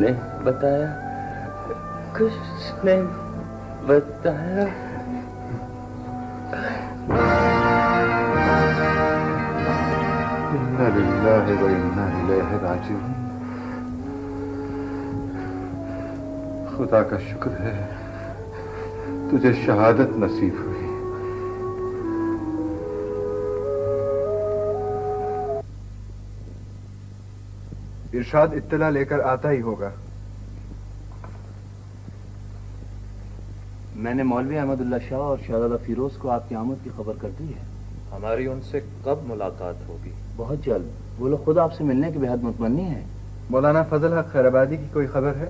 نے بتایا، کچھ نے بتایا. انا للہ و انا الیہ راجعون. خدا کا شکر ہے تجھے شہادت نصیب ہوئی. ارشاد اطلاع لے کر آتا ہی ہوگا. میں نے مولوی احمد اللہ شاہ اور شہزادہ فیروز کو آپ کی آمد کی خبر کر دی ہے. ہماری ان سے کب ملاقات ہوگی؟ بہت جلد. وہ لوگ خود آپ سے ملنے کے بے حد مطمئن ہیں. مولانا فضل حق خیر آبادی کی کوئی خبر ہے؟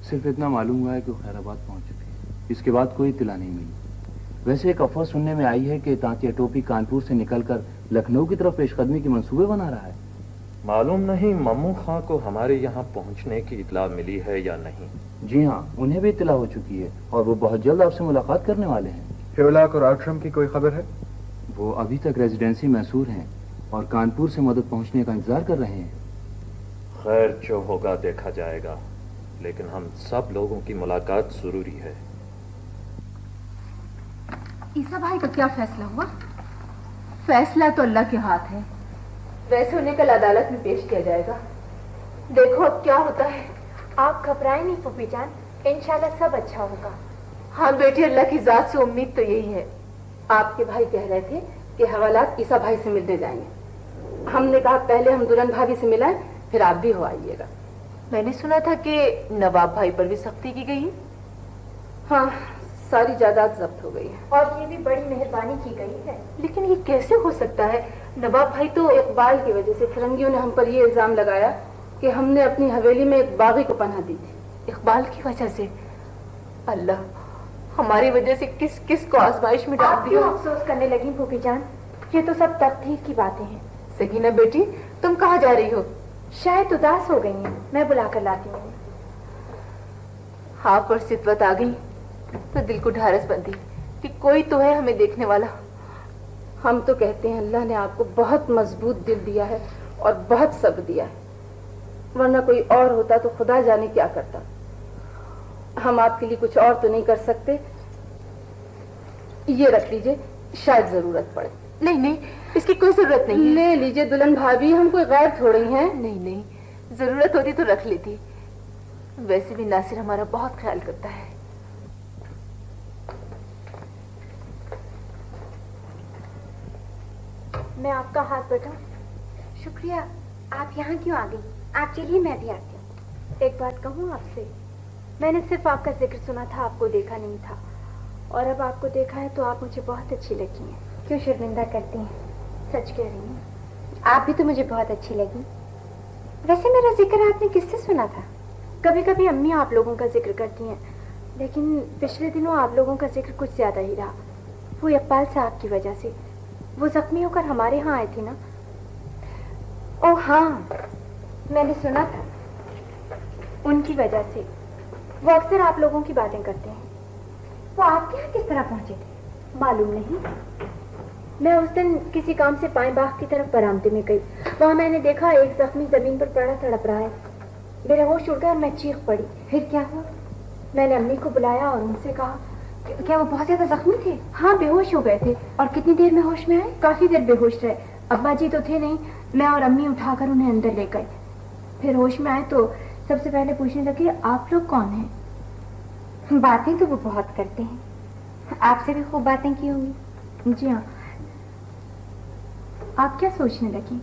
صرف اتنا معلوم ہوا ہے کہ وہ خیر آباد پہنچ چکے ہیں. اس کے بعد کوئی اطلاع نہیں ملی. ویسے ایک افواہ سننے میں آئی ہے کہ تانتیا ٹوپی کانپور سے نکل کر لکھنؤ کی طرف پیش قدمی کے منصوبے بنا رہا ہے. معلوم نہیں ممو خان کو ہمارے یہاں پہنچنے کی اطلاع ملی ہے یا نہیں. جی ہاں، انہیں بھی اطلاع ہو چکی ہے اور وہ بہت جلد آپ سے ملاقات کرنے والے ہیں. ہیولاک اور آؤٹرم کی کوئی خبر ہے؟ وہ ابھی تک ریزیڈنسی محصور ہیں اور کانپور سے مدد پہنچنے کا انتظار کر رہے ہیں. خیر جو ہوگا دیکھا جائے گا، لیکن ہم سب لوگوں کی ملاقات ضروری ہے. عیسیٰ بھائی کا کیا فیصلہ ہوا؟ فیصلہ تو اللہ کے ہاتھ ہے. ویسے انہیں کل عدالت میں پیش کیا جائے گا. دیکھو اب کیا ہوتا ہے. آپ گھبرائیں نہیں پھوپھی جان، انشاءاللہ سب اچھا ہوگا. ہاں بیٹی، اللہ کی ذات سے امید تو یہی ہے. آپ کے بھائی کہہ رہے تھے کہ حوالات عیسیٰ بھائی سے ملنے جائیں گے. ہم نے کہا پہلے ہم دلہن بھابھی سے ملائیں، پھر آپ بھی ہو آئیے گا. میں نے سنا تھا کہ نواب بھائی پر بھی سختی کی گئی ہے. ہاں، ساری جائیداد ضبط ہو گئی ہے. اور یہ بھی بڑی مہربانی کی گئی ہے. لیکن یہ کیسے ہو سکتا ہے؟ نواب بھائی تو اقبال کی وجہ سے فرنگیوں نے ہم پر یہ الزام لگایا کہ ہم نے اپنی حویلی میں ایک باغی کو پناہ دی تھی. اقبال کی وجہ سے؟ اللہ، ہماری وجہ سے کس کس کو آزمائش میں ڈال دیا. کیوں افسوس کرنے لگی پھوپھی جان؟ یہ تو سب تقدیر کی باتیں ہیں. سکینہ بیٹی، تم کہاں جا رہی ہو؟ شاید اداس ہو گئی ہیں، میں بلا کر لاتی ہوں. ہاں پر ستوت آ گئی تو دل کو ڈھارس بندی کہ کوئی تو ہے ہمیں دیکھنے والا. ہم تو کہتے ہیں اللہ نے آپ کو بہت مضبوط دل دیا ہے اور بہت صبر دیا ہے، ورنہ کوئی اور ہوتا تو خدا جانے کیا کرتا. ہم آپ کے لیے کچھ اور تو نہیں کر سکتے. یہ رکھ لیجئے، شاید ضرورت پڑے. نہیں نہیں، اس کی کوئی ضرورت نہیں. لے لیجئے دلہن بھابھی، ہم کوئی غیر تھوڑی ہیں. نہیں نہیں، ضرورت ہوتی تو رکھ لیتی. ویسے بھی ناصر ہمارا بہت خیال کرتا ہے. میں آپ کا ہاتھ بٹاؤں؟ شکریہ. آپ یہاں کیوں آ گئی؟ آپ چلیے میں بھی آتی ہوں. ایک بات کہوں آپ سے؟ میں نے صرف آپ کا ذکر سنا تھا، آپ کو دیکھا نہیں تھا. اور اب آپ کو دیکھا ہے تو آپ مجھے بہت اچھی لگی ہیں. کیوں شرمندہ کرتی ہیں؟ سچ کہہ رہی ہیں. آپ بھی تو مجھے بہت اچھی لگی. ویسے میرا ذکر آپ نے کس سے سنا تھا؟ کبھی کبھی امی آپ لوگوں کا ذکر کرتی ہیں، لیکن پچھلے دنوں آپ لوگوں کا ذکر کچھ زیادہ ہی رہا. وہ اقبال صاحب کی وجہ سے. وہ زخمی ہو کر ہمارے ہاں آئے تھے نا. او ہاں، میں نے سنا تھا. ان کی وجہ سے وہ اکثر آپ لوگوں کی باتیں کرتے ہیں. وہ آپ کے یہاں کس طرح پہنچے تھے؟ معلوم نہیں. میں اس دن کسی کام سے پائیں باغ کی طرف برآمدے میں گئی. وہاں میں نے دیکھا ایک زخمی زمین پر پڑا تڑپ رہا ہے. میرے ہوش اڑ گئے اور میں چیخ پڑی. پھر کیا ہوا؟ میں نے امی کو بلایا اور ان سے کہا. کیا وہ بہت زیادہ زخمی تھے؟ ہاں، بے ہوش ہو گئے تھے. اور کتنی دیر میں ہوش میں آئے؟ کافی دیر بے ہوش رہے. ابا جی تو تھے نہیں، میں اور امی اٹھا کر انہیں اندر لے گئے. پھر ہوش میں آئے تو سب سے پہلے پوچھنے لگے آپ لوگ کون ہیں؟ باتیں تو وہ بہت کرتے ہیں. آپ سے بھی خوب باتیں کی ہوں گی. جی ہاں. آپ کیا سوچنے لگی؟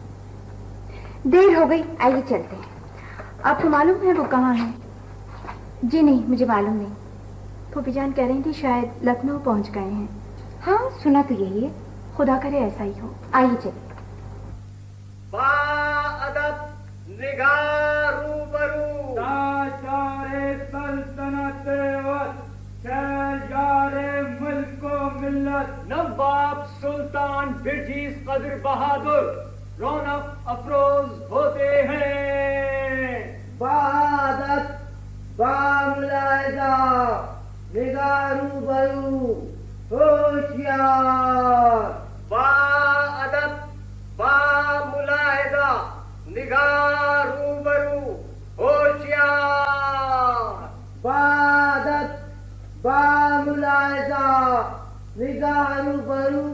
دیر ہو گئی، آئیے چلتے ہیں. آپ کو معلوم ہے وہ کہاں ہیں؟ جی نہیں، مجھے معلوم نہیں. پھوپھی جان کہہ رہی تھی شاید لکھنؤ پہنچ گئے ہیں. ہاں، سنا تو یہی ہے. خدا کرے ایسا ہی ہو. آئیے چلے. با ادب نگاہ روبرو، تاجدار سلطنت وقت، شہریار ملک و ملت، نواب سلطان برجیز قدر بہادر رونق افروز ہوتے ہیں. با ادب، با ملاحظہ نگاہ روبرو، ہوشیار. با ادب، با ملاحظہ نگاہ روبرو، ہوشیار. रूबरू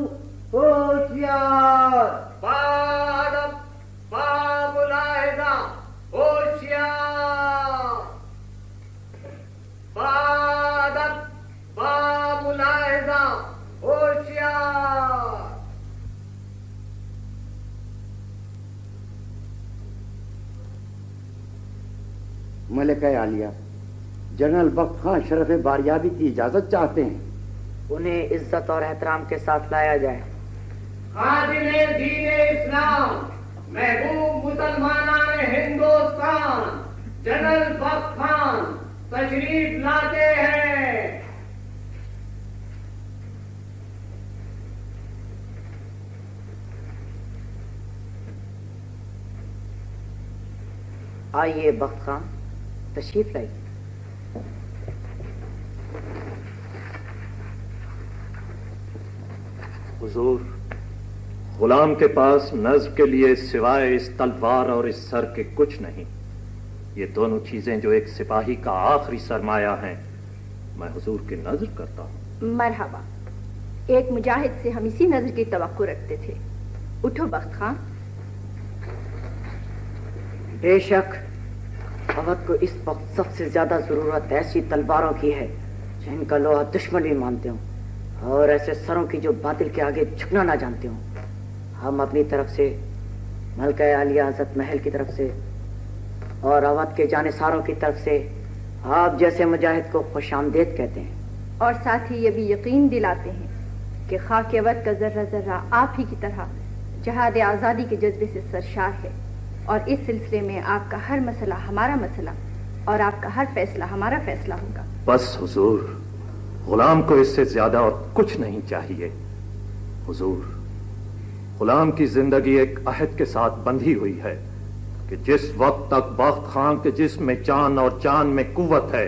होशियार। बादब बामुलाहिदा होशियार। बादब बामुलाहिदा होशियार। मलिक आलिया, जनरल बख्त खां शरफ बारियाबी की इजाजत चाहते हैं। उन्हें इज्जत और एहतराम के साथ लाया जाए। खादिमे दीन इस्लाम, महबूब मुसलमानान हिंदुस्तान जनरल बख्त खान तशरीफ लाते हैं। आइए बख्त खान, तशरीफ लाइए। हुजूर, गुलाम के पास नज्म के लिए सिवाय इस तलवार और इस सर के कुछ नहीं। ये दोनों चीजें जो एक सिपाही का आखिरी सरमाया हैं, मैं हुजूर की नजर करता हूँ। मरहबा, एक मुजाहिद से हम इसी नजर की तवक्को रखते थे। उठो बख्त खान। बेशक अवध को इस वक्त सबसे ज्यादा जरूरत ऐसी तलवारों की है जिनका लोहा दुश्मन भी मानते हो, और ऐसे सरों की जो बातिल के आगे झुकना ना जानते हो। हम अपनी तरफ से मलका आलिया हजरत महल की तरफ से और अवध के जानेसारों की तरफ से आप जैसे मुजाहिद को खुशामदेद कहते हैं, और साथ ही ये भी यकीन दिलाते हैं कि खाक अवध का जर्रा जर्रा आप ही की तरह जहाद आज़ादी के जज्बे से सरशार है, और इस सिलसिले में आपका हर मसला हमारा मसला और आपका हर फैसला हमारा फैसला होगा। बस हुजूर, गुलाम को इससे ज्यादा और कुछ नहीं चाहिए। हुजूर, गुलाम की जिंदगी एक अहद के साथ बंधी हुई है कि जिस वक्त तक बख्त खां के जिस्म में जान और जान में कुव्वत है,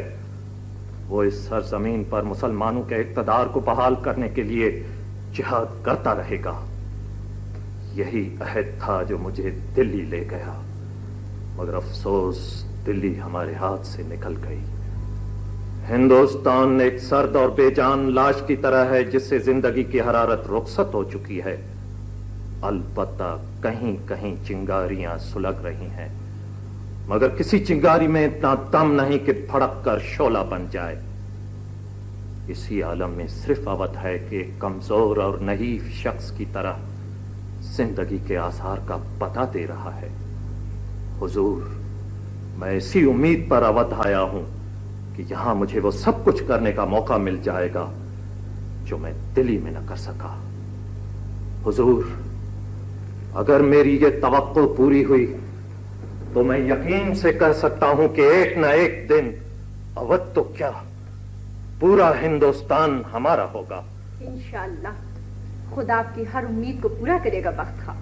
वो इस सरजमीन पर मुसलमानों के इक़्तिदार को बहाल करने के लिए जिहाद करता रहेगा। यही अहद था जो मुझे दिल्ली ले गया, मगर अफसोस दिल्ली हमारे हाथ से निकल गई। हिंदुस्तान एक सर्द और बेजान लाश की तरह है जिससे जिंदगी की हरारत रुखसत हो चुकी है। अलबत्ता कहीं कहीं चिंगारियां सुलग रही हैं, मगर किसी चिंगारी में इतना दम नहीं कि भड़क कर शोला बन जाए। इसी आलम में सिर्फ अवध है कि एक कमजोर और नहीफ शख्स की तरह जिंदगी के आसार का पता दे रहा है। हुजूर, मैं इसी उम्मीद पर अवध आया हूं कि यहां मुझे वो सब कुछ करने का मौका मिल जाएगा जो मैं दिल्ली में न कर सका। हुजूर, अगर मेरी ये तवक्को पूरी हुई तो मैं यकीन से कह सकता हूं कि एक न एक दिन अवध तो क्या पूरा हिंदुस्तान हमारा होगा। इंशाअल्लाह खुदा आपकी हर उम्मीद को पूरा करेगा बख्त खां।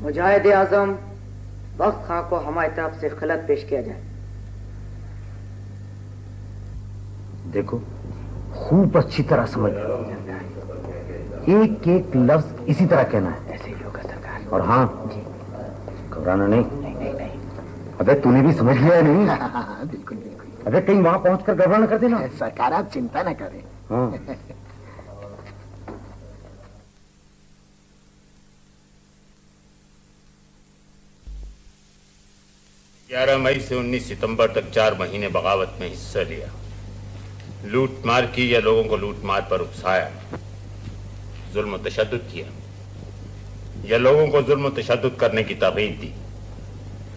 मुजाहिद आजम बख्त खां को हमारी तरफ से खिलत पेश किया जाए। देखो, खूब अच्छी तरह समझ लो, एक एक लफ्ज इसी तरह कहना है। ऐसे ही होगा सरकार। और हाँ जी, घबराना नहीं। अबे तूने भी समझ लिया है नहीं? बिल्कुल बिल्कुल। अबे कहीं वहां पहुंचकर गड़बड़ न कर देना। सरकार आप चिंता न करें। हाँ। 11 मई से 19 सितंबर तक 4 महीने बगावत में हिस्सा लिया, लूट मार की या लोगों को लूट मार पर उकसाया, जुल्म तशद्दुद किया या लोगों को जुल्म तशद्दुद करने की तरगीब दी।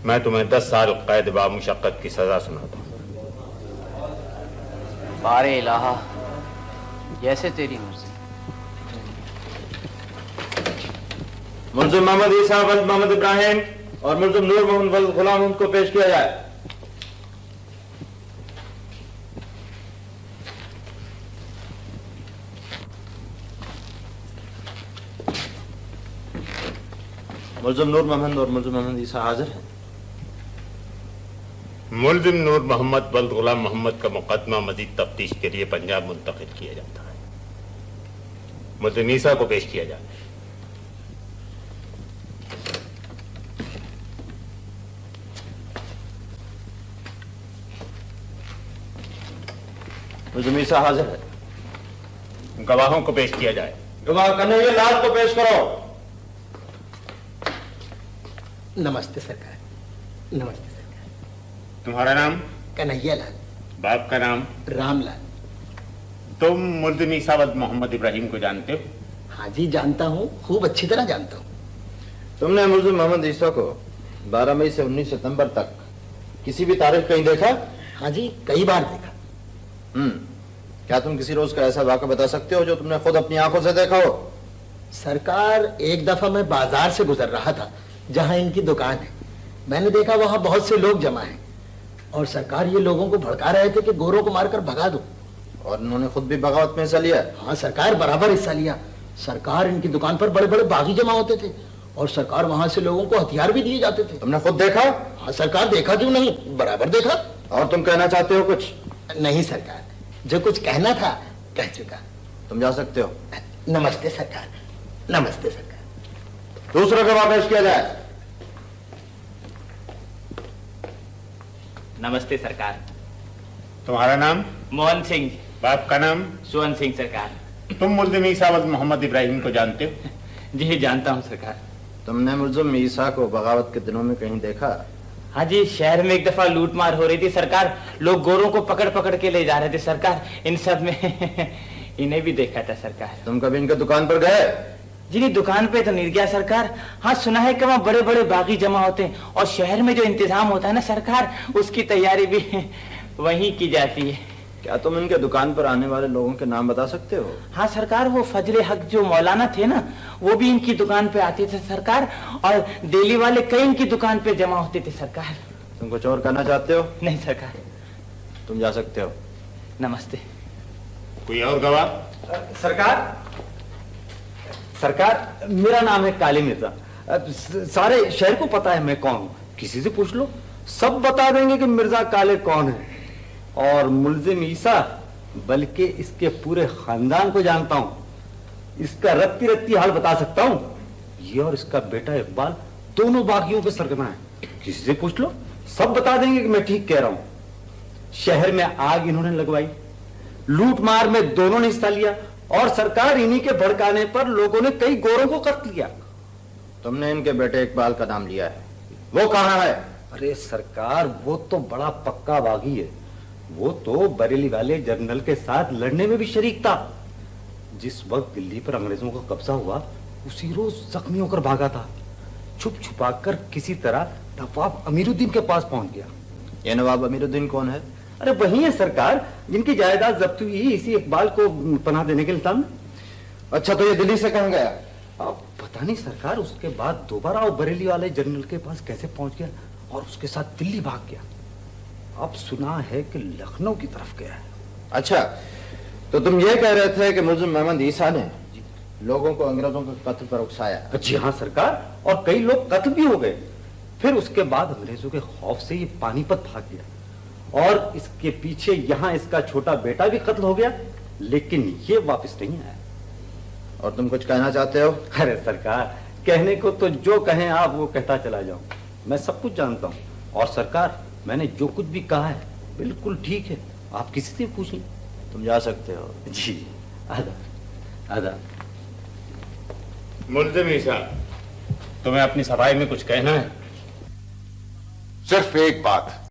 मैं तुम्हें 10 साल कैद बामुशक्कत की सजा सुनाता हूँ। बारे इलाहा, जैसे तेरी मर्जी। मुल्ज़िम मोहम्मद ईसा वल्द मोहम्मद इब्राहिम और मुल्ज़िम नूर मोहम्मद वल्द गुलाम मोहम्मद को पेश किया जाए। मुल्ज़िम नूर मोहम्मद और मुल्ज़िम मोहम्मद ईसा हाजिर हैं। मुल्ज़िम नूर मोहम्मद वल्द गुलाम मोहम्मद का मुकदमा मजीद तफ्तीश के लिए पंजाब मुंतकिल किया जाता है। मुल्ज़िम ईसा को पेश किया जाए। मुल्ज़िम ईसा हाजिर है। गवाहों को पेश किया जाए। गवाह कन्हैया लाल को पेश करो। नमस्ते सरकार, नमस्ते सरकार। तुम्हारा नाम? कन्हैया लाल। बाप का नाम? रामलाल। तुम मुल्जिम ईसावद मोहम्मद इब्राहिम को जानते हो? हाँ जी जानता हूँ, खूब अच्छी तरह जानता हूँ। तुमने मुल्जिम मोहम्मद ईसा को 12 मई से 19 सितंबर तक किसी भी तारीख कहीं देखा? हाँ जी, कई बार देखा। क्या तुम किसी रोज का ऐसा वाक़या बता सकते हो जो तुमने खुद अपनी आंखों से देखा हो? सरकार, एक दफा मैं बाजार से गुजर रहा था जहाँ इनकी दुकान है। मैंने देखा वहाँ बहुत से लोग जमा हैं और सरकार ये लोगों को भड़का रहे थे कि गोरों को मारकर भगा दो। और उन्होंने खुद भी बगावत में हिस्सा लिया? हाँ सरकार, बराबर हिस्सा लिया। सरकार, इनकी दुकान पर बड़े बड़े बागी जमा होते थे और सरकार वहां से लोगों को हथियार भी दिए जाते थे। तुमने खुद देखा? हाँ सरकार, देखा क्यों नहीं, बराबर देखा। और तुम कहना चाहते हो कुछ? नहीं सरकार, जो कुछ कहना था कह चुका। तुम जा सकते हो। नमस्ते सरकार, नमस्ते सरकार। दूसरा गवाह पेश किया जाए। नमस्ते सरकार। तुम्हारा नाम? मोहन सिंह। बाप का नाम? सुवन सिंह सरकार। तुम मुल्जिम ईसावद मोहम्मद इब्राहिम को जानते हो? जी जानता हूँ सरकार। तुमने मुल्जिम ईसा को बगावत के दिनों में कहीं देखा? हाँ जी, शहर में एक दफा लूट मार हो रही थी सरकार। लोग गोरों को पकड़ पकड़ के ले जा रहे थे सरकार। इन सब में इन्हें भी देखा था सरकार। तुम कभी इनके दुकान पर गए? जी नहीं, दुकान पे तो नहीं गया सरकार। हाँ सुना है कि वहाँ बड़े बड़े बागी जमा होते हैं और शहर में जो इंतजाम होता है ना सरकार, उसकी तैयारी भी वहीं की जाती है। क्या तुम इनके दुकान पर आने वाले लोगों के नाम बता सकते हो? हाँ सरकार, वो फजले हक जो मौलाना थे ना, वो भी इनकी दुकान पे आते थे सरकार, और दिल्ली वाले कई इनकी दुकान पे जमा होते थे सरकार। तुम कुछ और कहना चाहते हो? नहीं सरकार। तुम जा सकते हो। नमस्ते। कोई और गवाह? सरकार, मेरा नाम है काली मिर्जा। सारे शहर को पता है मैं कौन हूँ, किसी से पूछ लो, सब बता देंगे कि मिर्जा काले कौन है। और मुल्जिम ईसा, बल्कि इसके पूरे खानदान को जानता हूं। इसका रत्ती रत्ती हाल बता सकता हूं। ये और इसका बेटा इकबाल दोनों बागियों के सरगना है। किसी से पूछ लो, सब बता देंगे कि मैं ठीक कह रहा हूं। शहर में आग इन्होंने लगवाई, लूट मार में दोनों ने हिस्सा लिया, और सरकार इन्हीं के भड़काने पर लोगों ने कई गोरों को कत्ल किया। तुमने इनके बेटे इकबाल का नाम लिया है, वो कहाँ है? अरे सरकार, वो तो बड़ा पक्का बागी है। वो तो बरेली वाले जनरल के साथ लड़ने में भी शरीक था। जिस वक्त दिल्ली पर अंग्रेजों का कब्जा हुआ, उसी रोज जख्मी होकर भागा था। छुप छुपा कर किसी तरह नवाब अमीरुद्दीन के पास पहुंच गया। ये नवाब अमीरुद्दीन कौन है? अरे वही है सरकार, जिनकी जायदाद जब्त हुई इसी इकबाल को पनाह देने के इल्जाम में। अच्छा, तो ये दिल्ली से कहाँ गया? अब पता नहीं सरकार, उसके बाद दोबारा वो बरेली वाले जनरल के पास कैसे पहुंच गया और उसके साथ दिल्ली भाग गया। अब सुना है कि लखनऊ की तरफ गया है। अच्छा, तो तुम ये कह रहे थे कि मुल्जिम मोहम्मद ईसा ने लोगों को अंग्रेजों के कत्ल पर उकसाया? जी हाँ सरकार, और कई लोग कत्ल भी हो गए। फिर उसके बाद अंग्रेजों के खौफ से ये पानीपत भाग गया, और इसके पीछे यहाँ इसका छोटा बेटा भी कत्ल हो गया, लेकिन ये वापस नहीं आया। और तुम कुछ कहना चाहते हो? अरे सरकार, कहने को तो जो कहें आप वो कहता चला जाऊं। मैं सब कुछ जानता हूँ, और सरकार मैंने जो कुछ भी कहा है बिल्कुल ठीक है। आप किसी से पूछें। तुम जा सकते हो। जी, आदाब आदाब। मुल्जिम ईसा, तुम्हें अपनी सफाई में कुछ कहना है? सिर्फ एक बात,